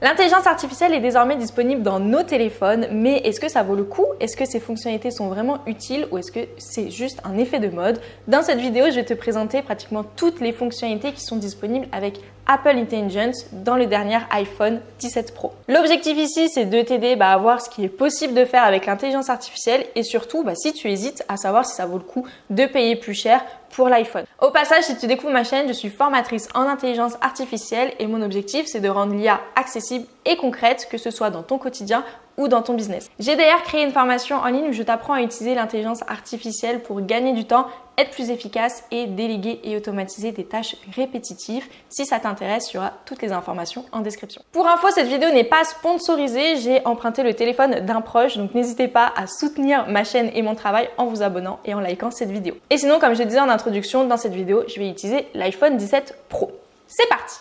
L'intelligence artificielle est désormais disponible dans nos téléphones, mais est-ce que ça vaut le coup? Est-ce que ces fonctionnalités sont vraiment utiles ou est-ce que c'est juste un effet de mode? Dans cette vidéo, je vais te présenter pratiquement toutes les fonctionnalités qui sont disponibles avec Apple Intelligence dans le dernier iPhone 17 Pro. L'objectif ici, c'est de t'aider à voir ce qui est possible de faire avec l'intelligence artificielle et surtout, si tu hésites, à savoir si ça vaut le coup de payer plus cher pour l'iPhone. Au passage, si tu découvres ma chaîne, je suis formatrice en intelligence artificielle et mon objectif, c'est de rendre l'IA accessible et concrète, que ce soit dans ton quotidien ou dans ton business. J'ai d'ailleurs créé une formation en ligne où je t'apprends à utiliser l'intelligence artificielle pour gagner du temps, être plus efficace et déléguer et automatiser des tâches répétitives. Si ça t'intéresse, il y aura toutes les informations en description. Pour info, cette vidéo n'est pas sponsorisée. J'ai emprunté le téléphone d'un proche, donc n'hésitez pas à soutenir ma chaîne et mon travail en vous abonnant et en likant cette vidéo. Et sinon, comme je disais en introduction, dans cette vidéo, je vais utiliser l'iPhone 17 Pro. C'est parti!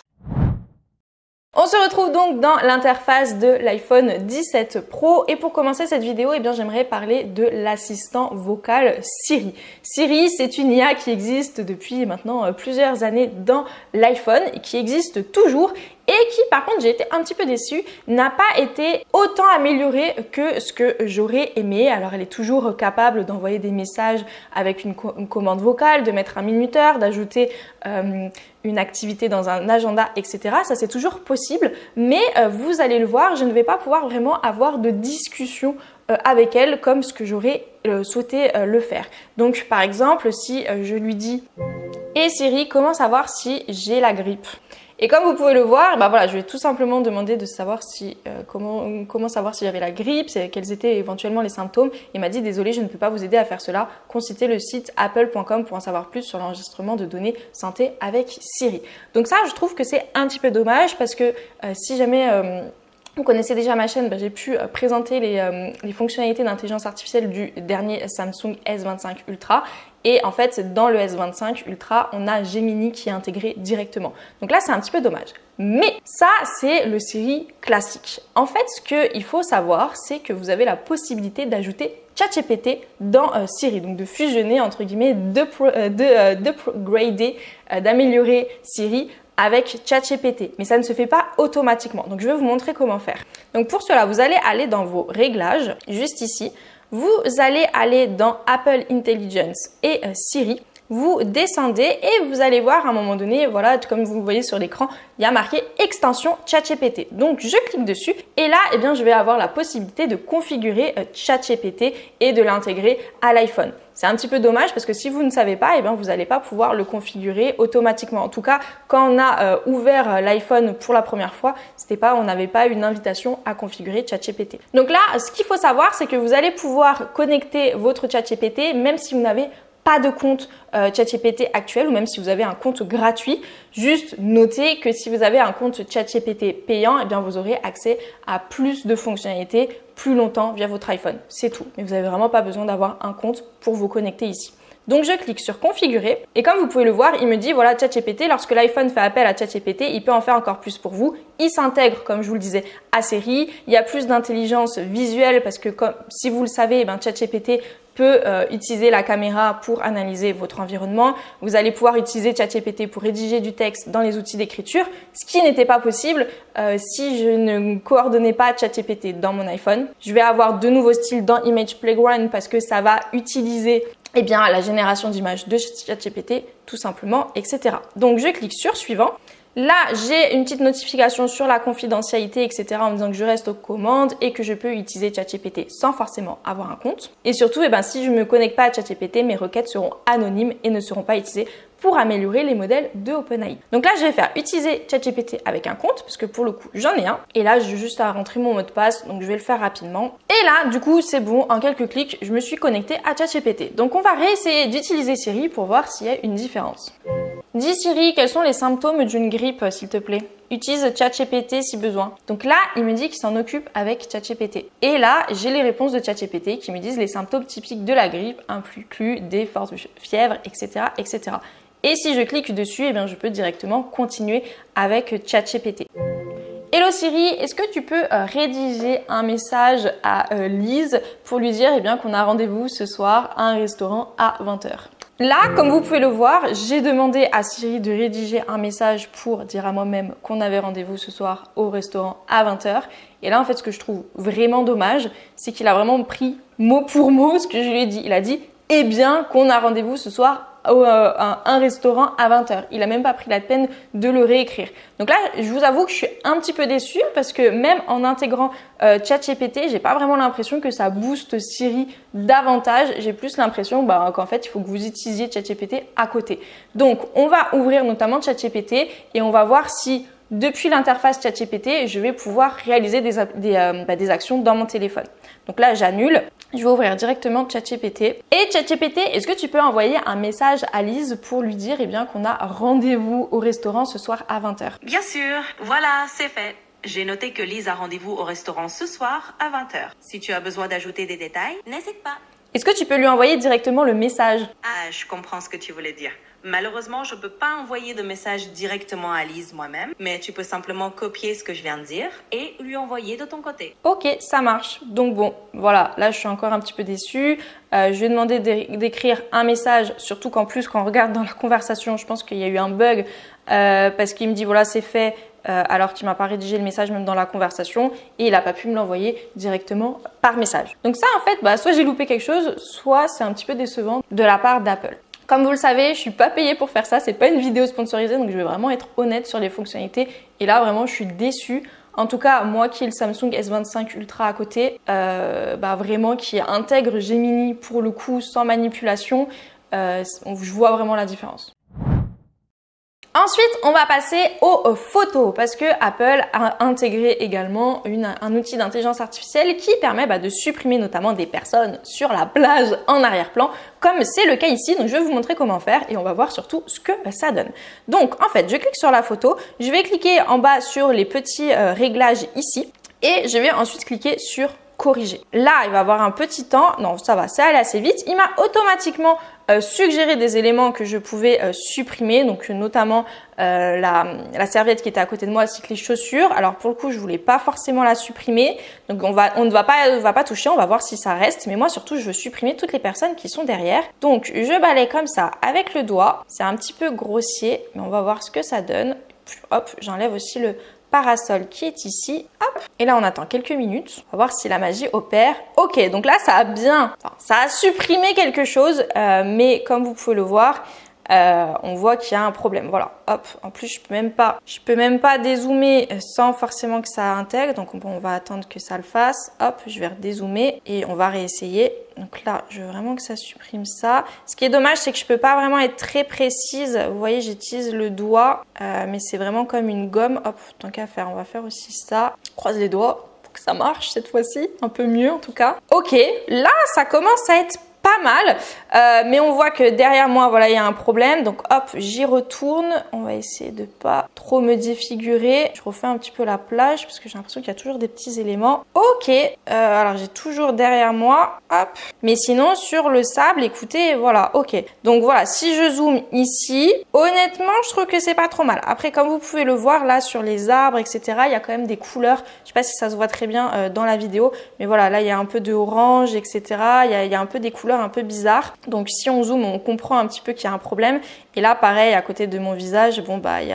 On se retrouve donc dans l'interface de l'iPhone 17 Pro et pour commencer cette vidéo, j'aimerais parler de l'assistant vocal Siri. Siri, c'est une IA qui existe depuis maintenant plusieurs années dans l'iPhone et qui existe toujours et qui, par contre, j'ai été un petit peu déçue, n'a pas été autant améliorée que ce que j'aurais aimé. Alors, elle est toujours capable d'envoyer des messages avec une commande vocale, de mettre un minuteur, d'ajouter une activité dans un agenda, etc. Ça, c'est toujours possible, mais vous allez le voir, je ne vais pas pouvoir vraiment avoir de discussion avec elle comme ce que j'aurais souhaité le faire. Donc, par exemple, si je lui dis « Et Siri, comment savoir si j'ai la grippe ?» Et comme vous pouvez le voir, je vais tout simplement demander de savoir si comment savoir si j'avais la grippe, quels étaient éventuellement les symptômes. Il m'a dit désolé, je ne peux pas vous aider à faire cela. Consultez le site apple.com pour en savoir plus sur l'enregistrement de données santé avec Siri. Donc ça, je trouve que c'est un petit peu dommage parce que si jamais vous connaissez déjà ma chaîne, j'ai pu présenter les fonctionnalités d'intelligence artificielle du dernier Samsung S25 Ultra. Et en fait, dans le S25 Ultra, on a Gemini qui est intégré directement. Donc là, c'est un petit peu dommage. Mais ça, c'est le Siri classique. En fait, ce qu'il faut savoir, c'est que vous avez la possibilité d'ajouter ChatGPT dans Siri. Donc de fusionner, entre guillemets, d'upgrader, d'améliorer Siri avec ChatGPT, mais ça ne se fait pas automatiquement. Donc, je vais vous montrer comment faire. Donc, pour cela, vous allez aller dans vos réglages, juste ici. Vous allez aller dans Apple Intelligence et Siri. Vous descendez et vous allez voir à un moment donné, voilà, comme vous voyez sur l'écran, il y a marqué extension ChatGPT. Donc, je clique dessus et là, je vais avoir la possibilité de configurer ChatGPT et de l'intégrer à l'iPhone. C'est un petit peu dommage parce que si vous ne savez pas, vous n'allez pas pouvoir le configurer automatiquement. En tout cas, quand on a ouvert l'iPhone pour la première fois, on n'avait pas une invitation à configurer ChatGPT. Donc là, ce qu'il faut savoir, c'est que vous allez pouvoir connecter votre ChatGPT même si vous n'avez pas de compte ChatGPT actuel ou même si vous avez un compte gratuit. Juste notez que si vous avez un compte ChatGPT payant, vous aurez accès à plus de fonctionnalités plus longtemps via votre iPhone. C'est tout. Mais vous n'avez vraiment pas besoin d'avoir un compte pour vous connecter ici. Donc, je clique sur configurer et comme vous pouvez le voir, il me dit voilà ChatGPT, lorsque l'iPhone fait appel à ChatGPT, il peut en faire encore plus pour vous. Il s'intègre, comme je vous le disais, à Siri. Il y a plus d'intelligence visuelle parce que si vous le savez, ChatGPT peut utiliser la caméra pour analyser votre environnement. Vous allez pouvoir utiliser ChatGPT pour rédiger du texte dans les outils d'écriture, ce qui n'était pas possible si je ne coordonnais pas ChatGPT dans mon iPhone. Je vais avoir de nouveaux styles dans Image Playground parce que ça va utiliser la génération d'images de ChatGPT tout simplement, etc. Donc, je clique sur suivant. Là, j'ai une petite notification sur la confidentialité, etc. en me disant que je reste aux commandes et que je peux utiliser ChatGPT sans forcément avoir un compte. Et surtout, si je ne me connecte pas à ChatGPT, mes requêtes seront anonymes et ne seront pas utilisées pour améliorer les modèles de OpenAI. Donc là, je vais faire utiliser ChatGPT avec un compte parce que pour le coup, j'en ai un. Et là, j'ai juste à rentrer mon mot de passe, donc je vais le faire rapidement. Et là, du coup, c'est bon, en quelques clics, je me suis connectée à ChatGPT. Donc on va réessayer d'utiliser Siri pour voir s'il y a une différence. Dis Siri, quels sont les symptômes d'une grippe, s'il te plaît? Utilise ChatGPT si besoin. Donc là, il me dit qu'il s'en occupe avec ChatGPT. Et là, j'ai les réponses de ChatGPT qui me disent les symptômes typiques de la grippe incluent des fortes fièvres, etc., etc. Et si je clique dessus, je peux directement continuer avec ChatGPT. Hello Siri, est-ce que tu peux rédiger un message à Lise pour lui dire qu'on a rendez-vous ce soir à un restaurant à 20h? Là, comme vous pouvez le voir, j'ai demandé à Siri de rédiger un message pour dire à moi-même qu'on avait rendez-vous ce soir au restaurant à 20h. Et là, en fait, ce que je trouve vraiment dommage, c'est qu'il a vraiment pris mot pour mot ce que je lui ai dit. Il a dit « Eh bien qu'on a rendez-vous ce soir à un restaurant à 20h. » Il a même pas pris la peine de le réécrire. Donc là, je vous avoue que je suis un petit peu déçue parce que même en intégrant ChatGPT, j'ai pas vraiment l'impression que ça booste Siri davantage. J'ai plus l'impression qu'en fait, il faut que vous utilisiez ChatGPT à côté. Donc, on va ouvrir notamment ChatGPT et on va voir si depuis l'interface ChatGPT, je vais pouvoir réaliser des actions dans mon téléphone. Donc là, j'annule. Je vais ouvrir directement ChatGPT. Et ChatGPT, est-ce que tu peux envoyer un message à Lise pour lui dire qu'on a rendez-vous au restaurant ce soir à 20h? Bien sûr, voilà, c'est fait. J'ai noté que Lise a rendez-vous au restaurant ce soir à 20h. Si tu as besoin d'ajouter des détails, n'hésite pas. Est-ce que tu peux lui envoyer directement le message? Ah, je comprends ce que tu voulais dire. Malheureusement, je ne peux pas envoyer de message directement à Lise moi-même, mais tu peux simplement copier ce que je viens de dire et lui envoyer de ton côté. Ok, ça marche. Donc bon, voilà, là je suis encore un petit peu déçue. Je lui ai demandé d'écrire un message, surtout qu'en plus quand on regarde dans la conversation, je pense qu'il y a eu un bug parce qu'il me dit voilà c'est fait alors qu'il m'a pas rédigé le message même dans la conversation et il n'a pas pu me l'envoyer directement par message. Donc ça en fait, soit j'ai loupé quelque chose, soit c'est un petit peu décevant de la part d'Apple. Comme vous le savez, je suis pas payée pour faire ça, c'est pas une vidéo sponsorisée, donc je vais vraiment être honnête sur les fonctionnalités. Et là, vraiment, je suis déçue. En tout cas, moi qui ai le Samsung S25 Ultra à côté, vraiment qui intègre Gemini pour le coup sans manipulation, je vois vraiment la différence. Ensuite, on va passer aux photos parce que Apple a intégré également un outil d'intelligence artificielle qui permet de supprimer notamment des personnes sur la plage en arrière-plan, comme c'est le cas ici. Donc, je vais vous montrer comment faire et on va voir surtout ce que ça donne. Donc, en fait, je clique sur la photo, je vais cliquer en bas sur les petits réglages ici et je vais ensuite cliquer sur corriger. Là, il va avoir un petit temps. Non, ça va, ça allait assez vite. Il m'a automatiquement suggéré des éléments que je pouvais supprimer, donc notamment la serviette qui était à côté de moi ainsi que les chaussures. Alors pour le coup, je voulais pas forcément la supprimer, donc on ne va pas toucher, on va voir si ça reste. Mais moi surtout, je veux supprimer toutes les personnes qui sont derrière. Donc je balaye comme ça avec le doigt. C'est un petit peu grossier, mais on va voir ce que ça donne. Hop, j'enlève aussi le parasol qui est ici, hop, et là on attend quelques minutes, on va voir si la magie opère. Ok, donc là ça a supprimé quelque chose, mais comme vous pouvez le voir, on voit qu'il y a un problème. Voilà, hop, en plus je peux même pas dézoomer sans forcément que ça intègre, donc on va attendre que ça le fasse. Hop, je vais redézoomer et on va réessayer. Donc là, je veux vraiment que ça supprime ça. Ce qui est dommage, c'est que je peux pas vraiment être très précise. Vous voyez, j'utilise le doigt, mais c'est vraiment comme une gomme. Hop, tant qu'à faire, on va faire aussi ça. Croise les doigts pour que ça marche cette fois-ci. Un peu mieux en tout cas. Ok, là, ça commence à être pas mal, mais on voit que derrière moi, voilà, il y a un problème. Donc hop, j'y retourne. On va essayer de pas trop me défigurer. Je refais un petit peu la plage parce que j'ai l'impression qu'il y a toujours des petits éléments. Ok, alors j'ai toujours derrière moi, hop. Mais sinon sur le sable, écoutez, voilà, ok. Donc voilà, si je zoome ici, honnêtement, je trouve que c'est pas trop mal. Après, comme vous pouvez le voir là sur les arbres, etc., il y a quand même des couleurs. Je sais pas si ça se voit très bien dans la vidéo, mais voilà, là il y a un peu de orange, etc. Il y a un peu des couleurs un peu bizarre. Donc si on zoome, on comprend un petit peu qu'il y a un problème. Et là, pareil, à côté de mon visage, bon il y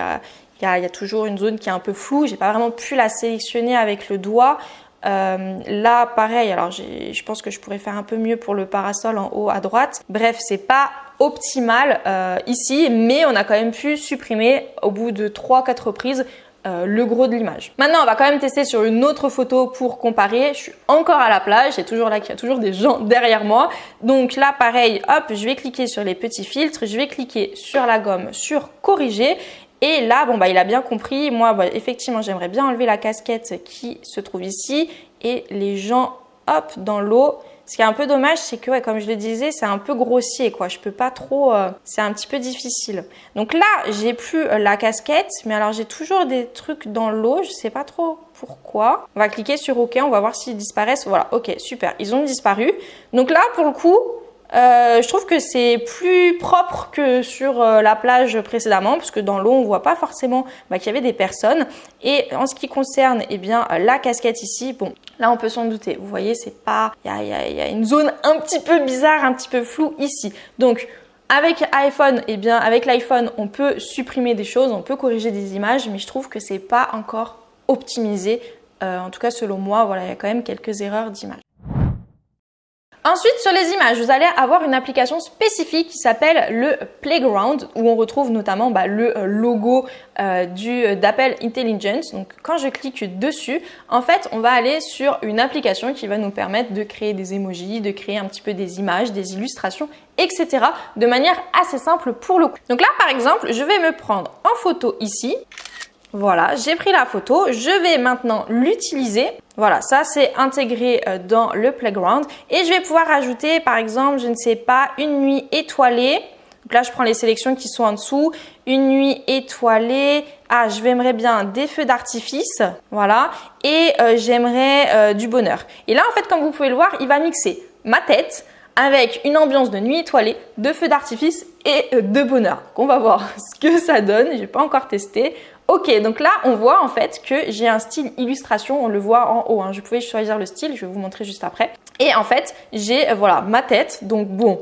a toujours une zone qui est un peu floue. J'ai pas vraiment pu la sélectionner avec le doigt. Là, pareil. Alors je pense que je pourrais faire un peu mieux pour le parasol en haut à droite. Bref, c'est pas optimal ici, mais on a quand même pu supprimer au bout de 3-4 reprises le gros de l'image. Maintenant, on va quand même tester sur une autre photo pour comparer. Je suis encore à la plage, c'est toujours là qu'il y a toujours des gens derrière moi. Donc là, pareil, hop, je vais cliquer sur les petits filtres, je vais cliquer sur la gomme, sur corriger. Et là, il a bien compris. Moi, effectivement, j'aimerais bien enlever la casquette qui se trouve ici et les gens, hop, dans l'eau. Ce qui est un peu dommage, c'est que, comme je le disais, c'est un peu grossier, quoi. Je peux pas trop, c'est un petit peu difficile. Donc là, j'ai plus la casquette, mais alors j'ai toujours des trucs dans l'eau. Je sais pas trop pourquoi. On va cliquer sur OK, on va voir s'ils disparaissent. Voilà, OK, super, ils ont disparu. Donc là, pour le coup, je trouve que c'est plus propre que sur la plage précédemment, parce que dans l'eau, on voit pas forcément qu'il y avait des personnes. Et en ce qui concerne la casquette ici, bon, là on peut s'en douter. Vous voyez, c'est pas, il y a une zone un petit peu bizarre, un petit peu floue ici. Donc Avec iPhone, eh bien avec l'iPhone, on peut supprimer des choses, on peut corriger des images, mais je trouve que c'est pas encore optimisé. En tout cas, selon moi, voilà, il y a quand même quelques erreurs d'image. Ensuite, sur les images, vous allez avoir une application spécifique qui s'appelle le Playground, où on retrouve notamment le logo d'Apple Intelligence. Donc, quand je clique dessus, en fait, on va aller sur une application qui va nous permettre de créer des emojis, de créer un petit peu des images, des illustrations, etc. de manière assez simple pour le coup. Donc là, par exemple, je vais me prendre en photo ici. Voilà, j'ai pris la photo, je vais maintenant l'utiliser. Voilà, ça c'est intégré dans le Playground et je vais pouvoir ajouter par exemple, je ne sais pas, une nuit étoilée. Donc là, je prends les sélections qui sont en dessous. Une nuit étoilée. Ah, j'aimerais bien des feux d'artifice. Voilà. Et j'aimerais du bonheur. Et là, en fait, comme vous pouvez le voir, il va mixer ma tête avec une ambiance de nuit étoilée, de feux d'artifice et de bonheur. Donc, on va voir ce que ça donne. Je n'ai pas encore testé. Ok, donc là, on voit en fait que j'ai un style illustration, on le voit en haut. Je pouvais choisir le style, je vais vous montrer juste après. Et en fait, j'ai voilà ma tête. Donc bon,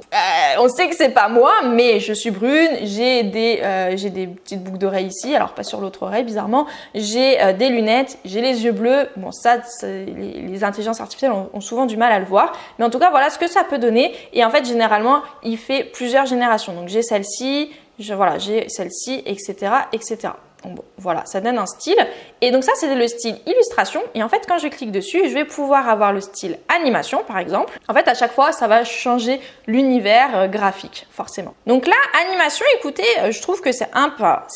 on sait que c'est pas moi, mais je suis brune. J'ai des petites boucles d'oreilles ici, alors pas sur l'autre oreille bizarrement. J'ai des lunettes, j'ai les yeux bleus. Bon, ça, les intelligences artificielles ont souvent du mal à le voir, mais en tout cas, voilà ce que ça peut donner. Et en fait, généralement, il fait plusieurs générations. Donc j'ai celle-ci, j'ai celle-ci, etc., etc. Bon, voilà, ça donne un style. Et donc ça, c'est le style illustration. Et en fait, quand je clique dessus, je vais pouvoir avoir le style animation, par exemple. En fait, à chaque fois, ça va changer l'univers graphique, forcément. Donc là, animation, écoutez, je trouve que c'est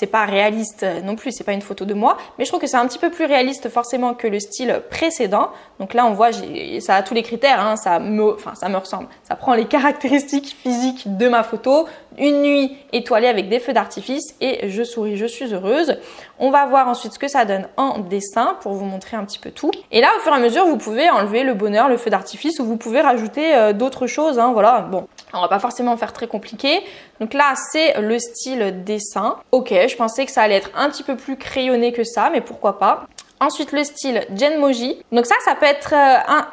pas réaliste non plus, c'est pas une photo de moi, mais je trouve que c'est un petit peu plus réaliste forcément que le style précédent. Donc là, on voit, ça a tous les critères, ça me ressemble. Ça prend les caractéristiques physiques de ma photo. Une nuit étoilée avec des feux d'artifice et je souris, je suis heureuse. On va voir ensuite ce que ça donne en dessin pour vous montrer un petit peu tout. Et là, au fur et à mesure, vous pouvez enlever le bonheur, le feu d'artifice ou vous pouvez rajouter d'autres choses. Voilà, bon, on va pas forcément faire très compliqué. Donc là, c'est le style dessin. Ok, je pensais que ça allait être un petit peu plus crayonné que ça, mais pourquoi pas. Ensuite, le style Genmoji. Donc ça peut être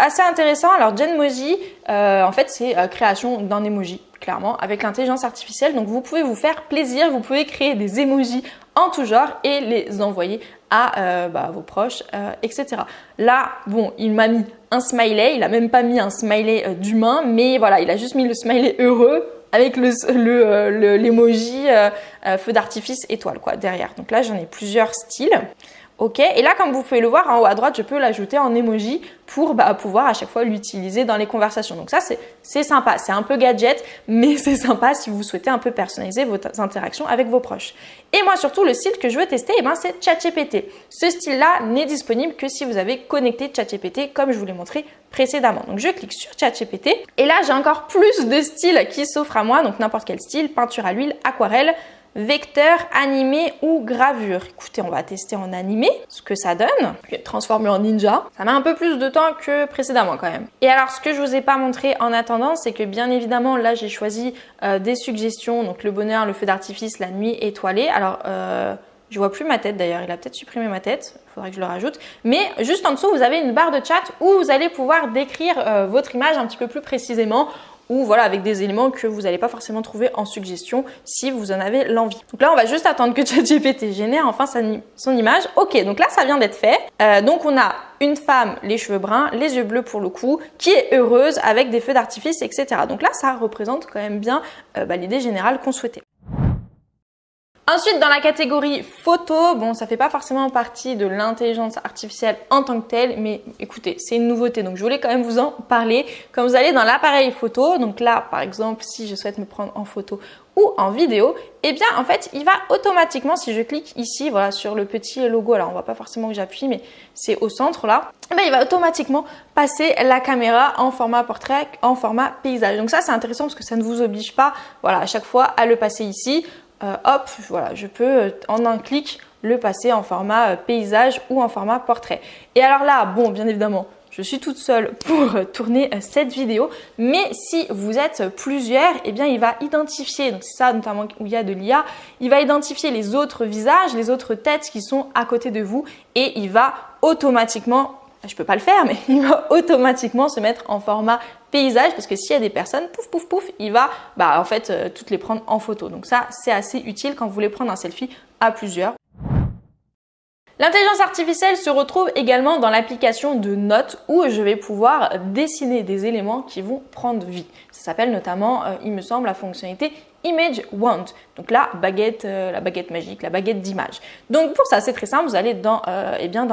assez intéressant. Alors Genmoji, en fait, c'est création d'un emoji, clairement, avec l'intelligence artificielle. Donc vous pouvez vous faire plaisir, vous pouvez créer des emojis en tout genre et les envoyer à vos proches, etc. Là, bon, il m'a mis un smiley. Il a même pas mis un smiley d'humain, mais voilà, il a juste mis le smiley heureux avec l'emoji feu d'artifice étoile quoi derrière. Donc là, j'en ai plusieurs styles. Ok, et là, comme vous pouvez le voir en haut à droite, je peux l'ajouter en emoji pour pouvoir à chaque fois l'utiliser dans les conversations. Donc ça, c'est sympa. C'est un peu gadget, mais c'est sympa si vous souhaitez un peu personnaliser vos interactions avec vos proches. Et moi, surtout, le style que je veux tester, c'est ChatGPT. Ce style-là n'est disponible que si vous avez connecté ChatGPT, comme je vous l'ai montré précédemment. Donc, je clique sur ChatGPT. Et là, j'ai encore plus de styles qui s'offrent à moi. Donc, n'importe quel style, peinture à l'huile, aquarelle, vecteur, animé ou gravure. Écoutez, on va tester en animé ce que ça donne. Transformer en ninja. Ça met un peu plus de temps que précédemment quand même. Et alors, ce que je vous ai pas montré en attendant, c'est que bien évidemment, là, j'ai choisi des suggestions. Donc, le bonheur, le feu d'artifice, la nuit étoilée. Alors, je vois plus ma tête d'ailleurs. Il a peut-être supprimé ma tête. Il faudrait que je le rajoute. Mais juste en dessous, vous avez une barre de chat où vous allez pouvoir décrire votre image un petit peu plus précisément, ou voilà, avec des éléments que vous n'allez pas forcément trouver en suggestion si vous en avez l'envie. Donc là, on va juste attendre que ChatGPT génère enfin son image. Ok, donc là, ça vient d'être fait. Donc on a une femme, les cheveux bruns, les yeux bleus pour le coup, qui est heureuse avec des feux d'artifice, etc. Donc là, ça représente quand même bien l'idée générale qu'on souhaitait. Ensuite, dans la catégorie photo, bon, ça fait pas forcément partie de l'intelligence artificielle en tant que telle, mais écoutez, c'est une nouveauté, donc je voulais quand même vous en parler. Quand vous allez dans l'appareil photo, donc là, par exemple, si je souhaite me prendre en photo ou en vidéo, eh bien, en fait, il va automatiquement, si je clique ici, voilà, sur le petit logo, là, on voit pas forcément que j'appuie, mais c'est au centre, là, eh bien, il va automatiquement passer la caméra en format portrait, en format paysage. Donc ça, c'est intéressant parce que ça ne vous oblige pas, voilà, à chaque fois à le passer ici. Hop, voilà, je peux en un clic le passer en format paysage ou en format portrait. Et alors là, bon, bien évidemment, je suis toute seule pour tourner cette vidéo, mais si vous êtes plusieurs, eh bien, il va identifier, donc c'est ça notamment où il y a de l'IA, il va identifier les autres visages, les autres têtes qui sont à côté de vous et il va automatiquement je peux pas le faire, mais il va automatiquement se mettre en format paysage parce que s'il y a des personnes, pouf, pouf, pouf, il va en fait toutes les prendre en photo. Donc ça, c'est assez utile quand vous voulez prendre un selfie à plusieurs. L'intelligence artificielle se retrouve également dans l'application de notes où je vais pouvoir dessiner des éléments qui vont prendre vie. Ça s'appelle notamment, il me semble, la fonctionnalité Image Wand. Donc la baguette magique, la baguette d'image. Donc pour ça, c'est très simple. Vous allez dans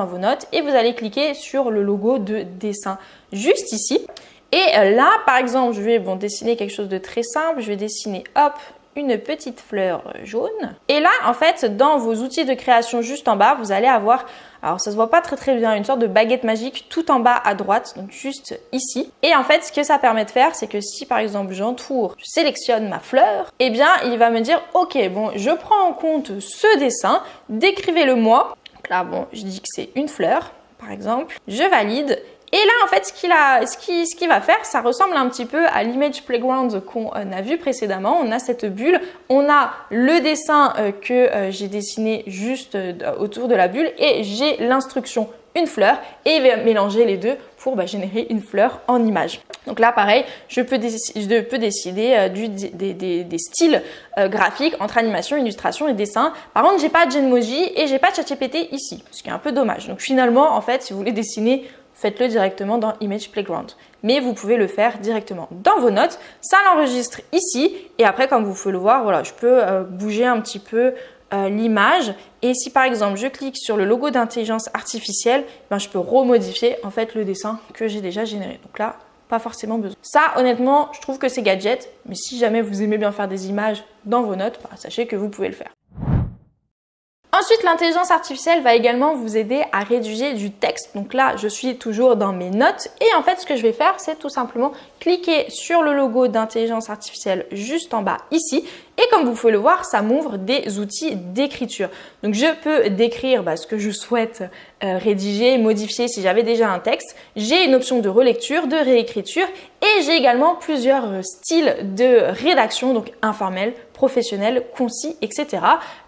vos notes et vous allez cliquer sur le logo de dessin juste ici. Et là, par exemple, je vais dessiner quelque chose de très simple. Je vais dessiner, hop, une petite fleur jaune. Et là, en fait, dans vos outils de création juste en bas, vous allez avoir, alors ça se voit pas très bien, une sorte de baguette magique tout en bas à droite, donc juste ici. Et en fait, ce que ça permet de faire, c'est que si par exemple je sélectionne ma fleur, eh bien, il va me dire, ok, bon, je prends en compte ce dessin, décrivez-le moi. Donc là, bon, je dis que c'est une fleur, par exemple. Je valide. Et là, en fait, ce qu'il va faire, ça ressemble un petit peu à l'image playground qu'on a vu précédemment. On a cette bulle, on a le dessin que j'ai dessiné juste autour de la bulle et j'ai l'instruction une fleur et il va mélanger les deux pour générer une fleur en image. Donc là, pareil, je peux décider des styles graphiques entre animation, illustration et dessin. Par contre, j'ai pas de Genmoji et j'ai pas de ChatGPT ici, ce qui est un peu dommage. Donc finalement, en fait, si vous voulez dessiner, faites-le directement dans Image Playground. Mais vous pouvez le faire directement dans vos notes. Ça l'enregistre ici. Et après, comme vous pouvez le voir, voilà, je peux bouger un petit peu l'image. Et si par exemple, je clique sur le logo d'intelligence artificielle, je peux remodifier en fait le dessin que j'ai déjà généré. Donc là, pas forcément besoin. Ça, honnêtement, je trouve que c'est gadget. Mais si jamais vous aimez bien faire des images dans vos notes, sachez que vous pouvez le faire. Ensuite, l'intelligence artificielle va également vous aider à rédiger du texte. Donc là, je suis toujours dans mes notes et en fait, ce que je vais faire, c'est tout simplement cliquer sur le logo d'intelligence artificielle juste en bas ici. Et comme vous pouvez le voir, ça m'ouvre des outils d'écriture. Donc je peux décrire ce que je souhaite rédiger, modifier si j'avais déjà un texte. J'ai une option de relecture, de réécriture et j'ai également plusieurs styles de rédaction, donc informel, professionnel, concis, etc.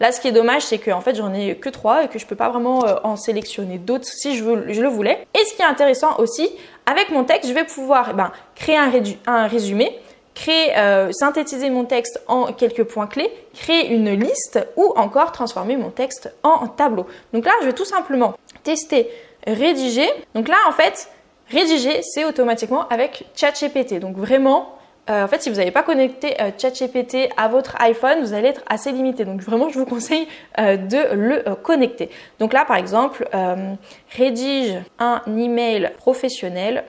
Là, ce qui est dommage, c'est qu'en fait, j'en ai que 3 et que je peux pas vraiment en sélectionner d'autres si je le voulais. Et ce qui est intéressant aussi, avec mon texte, je vais pouvoir créer un résumé, synthétiser mon texte en quelques points clés, créer une liste ou encore transformer mon texte en tableau. Donc là, je vais tout simplement tester rédiger. Donc là, en fait, rédiger, c'est automatiquement avec ChatGPT. Donc vraiment, en fait, si vous n'avez pas connecté ChatGPT à votre iPhone, vous allez être assez limité. Donc vraiment, je vous conseille de le connecter. Donc là, par exemple, rédige un email professionnel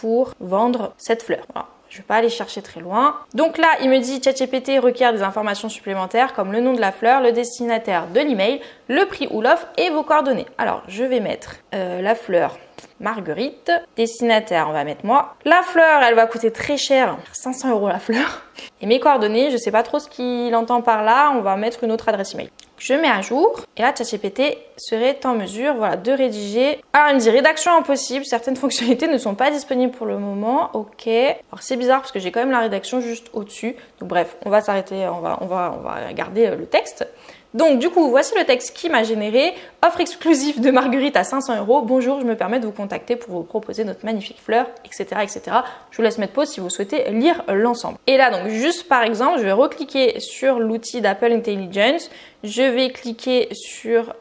pour vendre cette fleur. Voilà. Je ne vais pas aller chercher très loin. Donc là, il me dit ChatGPT requiert des informations supplémentaires comme le nom de la fleur, le destinataire de l'email, le prix ou l'offre et vos coordonnées. Alors, je vais mettre la fleur Marguerite. Destinataire, on va mettre moi. La fleur, elle va coûter très cher, 500 € la fleur. Et mes coordonnées, je ne sais pas trop ce qu'il entend par là, on va mettre une autre adresse email. Je mets à jour et là, ChatGPT serait en mesure de rédiger. Alors, il me dit rédaction impossible, certaines fonctionnalités ne sont pas disponibles pour le moment. Ok. Alors, c'est bizarre parce que j'ai quand même la rédaction juste au-dessus. Donc, bref, on va s'arrêter, on va garder le texte. Donc, du coup, voici le texte qui m'a généré. Offre exclusive de Marguerite à 500 €. Bonjour, je me permets de vous contacter pour vous proposer notre magnifique fleur, etc., etc. Je vous laisse mettre pause si vous souhaitez lire l'ensemble. Et là, donc, juste par exemple, je vais recliquer sur l'outil d'Apple Intelligence. Je vais cliquer sur,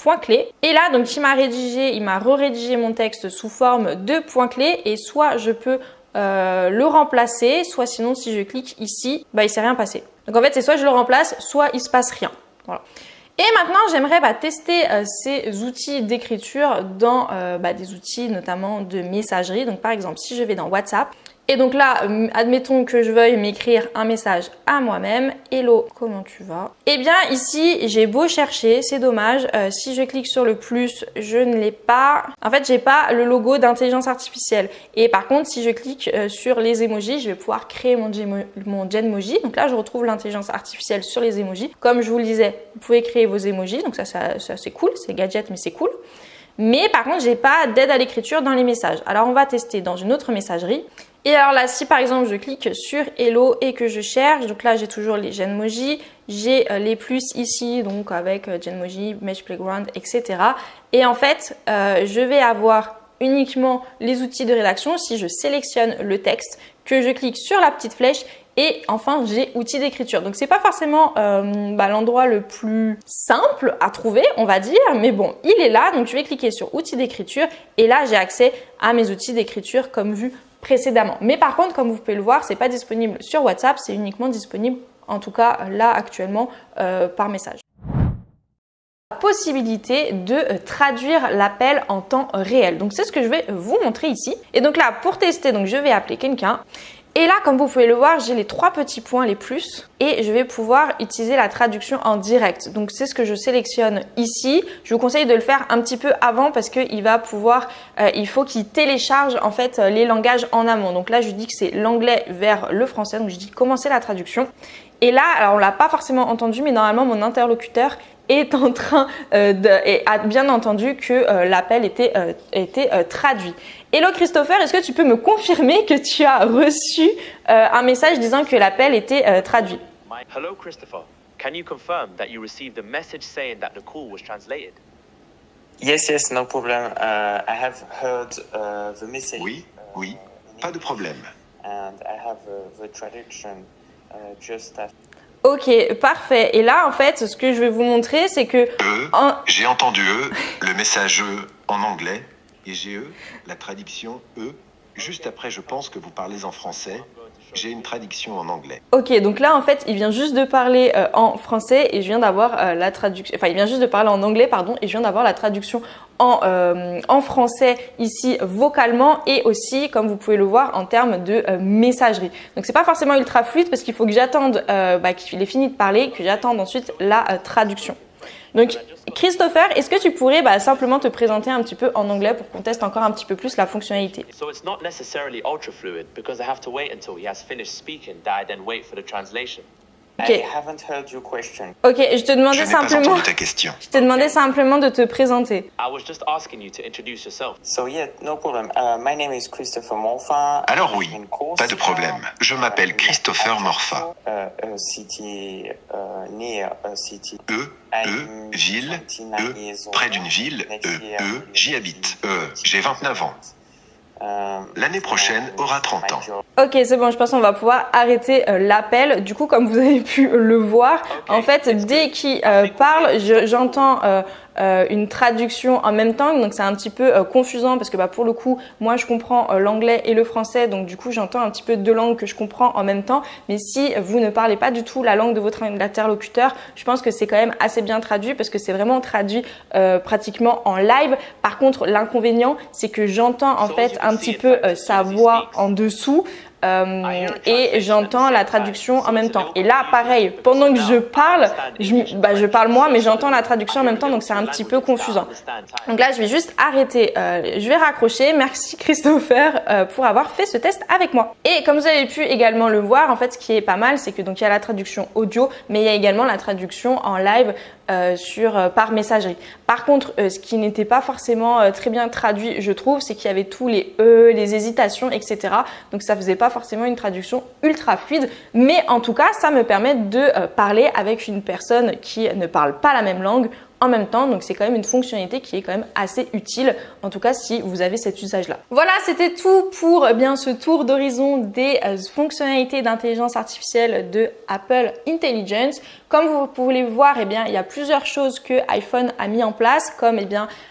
point clé. Et là, donc, il m'a re-rédigé mon texte sous forme de point clé. Et soit je peux le remplacer, soit sinon, si je clique ici, il ne s'est rien passé. Donc en fait, c'est soit je le remplace, soit il se passe rien. Voilà. Et maintenant, j'aimerais tester ces outils d'écriture dans des outils notamment de messagerie. Donc par exemple, si je vais dans WhatsApp, et donc là, admettons que je veuille m'écrire un message à moi-même. Hello, comment tu vas? Eh bien ici, j'ai beau chercher, c'est dommage. Si je clique sur le plus, je ne l'ai pas. En fait, j'ai pas le logo d'intelligence artificielle. Et par contre, si je clique sur les emojis, je vais pouvoir créer mon Genmoji. Donc là, je retrouve l'intelligence artificielle sur les emojis. Comme je vous le disais, vous pouvez créer vos emojis. Donc ça c'est cool, c'est gadget, mais c'est cool. Mais par contre, j'ai pas d'aide à l'écriture dans les messages. Alors on va tester dans une autre messagerie. Et alors là, si par exemple je clique sur Hello et que je cherche, donc là j'ai toujours les Genmoji, j'ai les plus ici, donc avec Genmoji, Mesh Playground, etc. Et en fait, je vais avoir uniquement les outils de rédaction si je sélectionne le texte, que je clique sur la petite flèche et enfin j'ai outils d'écriture. Donc c'est pas forcément l'endroit le plus simple à trouver, on va dire, mais bon, il est là. Donc je vais cliquer sur outils d'écriture et là j'ai accès à mes outils d'écriture comme vu précédemment. Mais par contre, comme vous pouvez le voir, c'est pas disponible sur WhatsApp, c'est uniquement disponible, en tout cas là actuellement, par message. Possibilité de traduire l'appel en temps réel. Donc c'est ce que je vais vous montrer ici. Et donc là, pour tester, donc je vais appeler quelqu'un. Et là, comme vous pouvez le voir, j'ai les 3 petits points les plus et je vais pouvoir utiliser la traduction en direct. Donc c'est ce que je sélectionne ici. Je vous conseille de le faire un petit peu avant parce que il faut qu'il télécharge en fait les langages en amont. Donc là, je dis que c'est l'anglais vers le français. Donc je dis commencer la traduction. Et là, alors on l'a pas forcément entendu, mais normalement mon interlocuteur est en train et a bien entendu que l'appel était traduit. Hello Christopher, est-ce que tu peux me confirmer que tu as reçu un message disant que l'appel était traduit? Hello Christopher, can you confirm that you received a message saying that the call was translated? Yes, no problem. I have heard the message. Oui, pas de problème. And I have the traduction just after. Ok, parfait. Et là, en fait, ce que je vais vous montrer, c'est que... J'ai entendu le message en anglais, et j'ai la traduction juste après, je pense que vous parlez en français. J'ai une traduction en anglais. Ok, donc là, en fait, il vient juste de parler en français et je viens d'avoir la traduction... Enfin, il vient juste de parler en anglais, pardon, et je viens d'avoir la traduction en français ici vocalement et aussi, comme vous pouvez le voir, en termes de messagerie. Donc, c'est pas forcément ultra fluide parce qu'il faut que j'attende qu'il ait fini de parler, que j'attende ensuite la traduction. Donc, Christopher, est-ce que tu pourrais simplement te présenter un petit peu en anglais pour qu'on teste encore un petit peu plus la fonctionnalité? So it's not necessarily ultra fluid because I have to wait until he has finished speaking that I then wait for the translation. Okay. I haven't heard your question. Ok, je te demandais Je n'ai pas simplement. entendu ta question. Je te demandais simplement de te présenter. I was just asking you to introduce yourself. So yeah, no problem. My name is Christopher Morfa. Alors oui, pas de problème. Je m'appelle Christopher Morfa. City near a city. Ville, près d'une ville, j'y habite. J'ai 29 ans. L'année prochaine aura 30 ans. Ok, c'est bon, je pense qu'on va pouvoir arrêter l'appel. Du coup, comme vous avez pu le voir, en fait, dès qu'il parle, j'entends une traduction en même temps. Donc, c'est un petit peu confusant parce que pour le coup, moi, je comprends l'anglais et le français. Donc, du coup, j'entends un petit peu deux langues que je comprends en même temps. Mais si vous ne parlez pas du tout la langue de votre interlocuteur, je pense que c'est quand même assez bien traduit parce que c'est vraiment traduit pratiquement en live. Par contre, l'inconvénient, c'est que j'entends en fait un petit peu sa voix en dessous. Et j'entends la traduction en même temps. Et là, pareil, pendant que je parle, je parle moi, mais j'entends la traduction en même temps, donc c'est un petit peu confusant. Donc là, je vais juste arrêter, je vais raccrocher. Merci Christopher pour avoir fait ce test avec moi. Et comme vous avez pu également le voir, en fait, ce qui est pas mal, c'est que donc il y a la traduction audio, mais il y a également la traduction en live par messagerie. Par contre, ce qui n'était pas forcément très bien traduit, je trouve, c'est qu'il y avait tous les les hésitations, etc. Donc ça faisait pas forcément une traduction ultra fluide, mais en tout cas, ça me permet de parler avec une personne qui ne parle pas la même langue en même temps. Donc c'est quand même une fonctionnalité qui est quand même assez utile, en tout cas si vous avez cet usage-là. Voilà, c'était tout pour ce tour d'horizon des fonctionnalités d'intelligence artificielle de Apple Intelligence. Comme vous pouvez le voir, il y a plusieurs choses que iPhone a mis en place, comme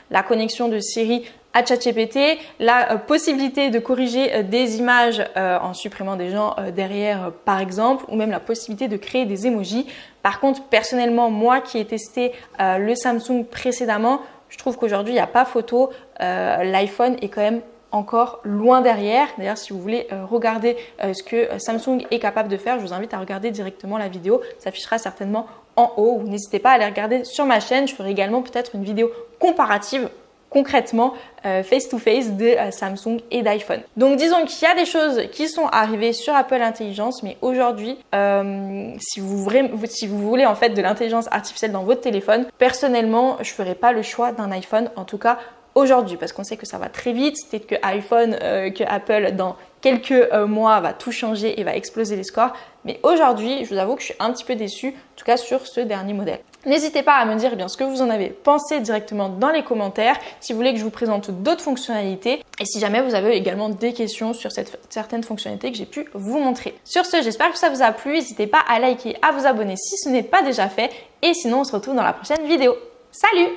la connexion de Siri à ChatGPT, la possibilité de corriger des images en supprimant des gens derrière par exemple, ou même la possibilité de créer des emojis. Par contre, personnellement, moi qui ai testé le Samsung précédemment, je trouve qu'aujourd'hui il n'y a pas photo. L'iPhone est quand même encore loin derrière. D'ailleurs, si vous voulez regarder ce que Samsung est capable de faire, je vous invite à regarder directement la vidéo. Ça s'affichera certainement en haut. N'hésitez pas à aller regarder sur ma chaîne. Je ferai également peut-être une vidéo comparative concrètement face-to-face de Samsung et d'iPhone. Donc disons qu'il y a des choses qui sont arrivées sur Apple Intelligence, mais aujourd'hui, si vous voulez en fait de l'intelligence artificielle dans votre téléphone, personnellement, je ferai pas le choix d'un iPhone, en tout cas aujourd'hui parce qu'on sait que ça va très vite. Peut-être que iPhone, que Apple dans quelques mois va tout changer et va exploser les scores. Mais aujourd'hui, je vous avoue que je suis un petit peu déçue, en tout cas sur ce dernier modèle. N'hésitez pas à me dire ce que vous en avez pensé directement dans les commentaires, si vous voulez que je vous présente d'autres fonctionnalités et si jamais vous avez également des questions sur certaines fonctionnalités que j'ai pu vous montrer. Sur ce, j'espère que ça vous a plu. N'hésitez pas à liker, à vous abonner si ce n'est pas déjà fait et sinon on se retrouve dans la prochaine vidéo. Salut!